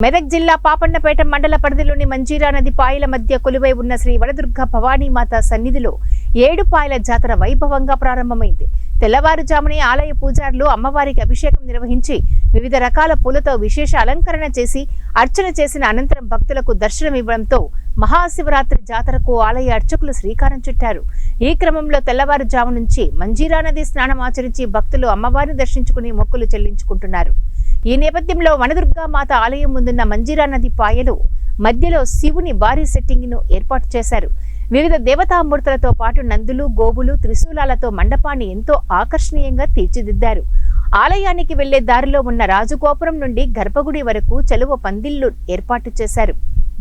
మెదక్ జిల్లా పాపన్నపేట మండల పరిధిలోని మంజీరా నది పాయల మధ్య కొలువై ఉన్న శ్రీ వడదుర్గ భవానీమాత సన్నిధిలో 7 పాయల జాతర వైభవంగా ప్రారంభమైంది. తెల్లవారుజామునే ఆలయ పూజారులు అమ్మవారికి అభిషేకం నిర్వహించి వివిధ రకాల పూలతో విశేష అలంకరణ చేసి అర్చన చేసిన అనంతరం భక్తులకు దర్శనమివ్వడంతో మహాశివరాత్రి జాతరకు ఆలయ అర్చకులు శ్రీకారం చుట్టారు. ఈ క్రమంలో తెల్లవారుజాము నుంచి మంజీరా నది స్నానం ఆచరించి భక్తులు అమ్మవారిని దర్శించుకుని మొక్కులు చెల్లించుకుంటున్నారు. ఈ నేపథ్యంలో వనదుర్గా మాత ఆలయం ముందున్న మంజీరా నది పాయలు మధ్యలో శివుని భారీ సెట్టింగ్ ను ఏర్పాటు చేశారు. వివిధ దేవతామూర్తులతో పాటు నందులు, గోవులు, త్రిశూలాలతో మండపాన్ని ఎంతో ఆకర్షణీయంగా తీర్చిదిద్దారు. ఆలయానికి వెళ్లే దారిలో ఉన్న రాజగోపురం నుండి గర్భగుడి వరకు చెలువ పందిళ్లు ఏర్పాటు చేశారు.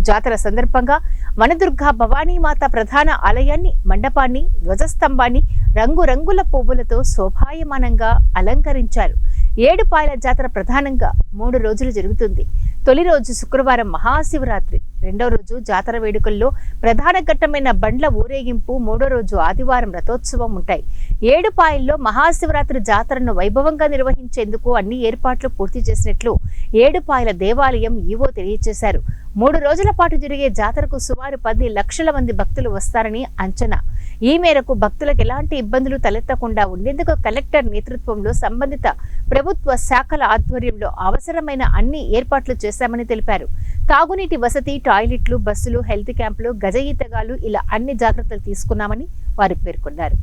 జాతర సందర్భంగా వనదుర్గా భవానీమాత ప్రధాన ఆలయాన్ని, మండపాన్ని, ధ్వజస్తంభాన్ని రంగురంగుల పువ్వులతో శోభాయమానంగా అలంకరించారు. 7 పాయల జాతర ప్రధానంగా 3 రోజులు జరుగుతుంది. తొలి రోజు శుక్రవారం మహాశివరాత్రి, రెండో రోజు జాతర వేడుకల్లో ప్రధాన ఘట్టమైన బండ్ల ఊరేగింపు, మూడో రోజు ఆదివారం రథోత్సవం ఉంటాయి. 7 పాయల్లో మహాశివరాత్రి జాతరను వైభవంగా నిర్వహించేందుకు అన్ని ఏర్పాట్లు పూర్తి చేసినట్లు 7 పాయల దేవాలయం ఈవో తెలియజేశారు. 3 రోజుల పాటు జరిగే జాతరకు సుమారు 10 లక్షల మంది భక్తులు వస్తారని అంచనా. ఈ మేరకు భక్తులకు ఎలాంటి ఇబ్బందులు తలెత్తకుండా ఉండేందుకు కలెక్టర్ నేతృత్వంలో సంబంధిత ప్రభుత్వ శాఖల ఆధ్వర్యంలో అవసరమైన అన్ని ఏర్పాట్లు చేశామని తెలిపారు. తాగునీటి వసతి, టాయిలెట్లు, బస్సులు, హెల్త్ క్యాంపులు, గజ ఈతగాలు ఇలా అన్ని జాగ్రత్తలు తీసుకున్నామని వారు పేర్కొన్నారు.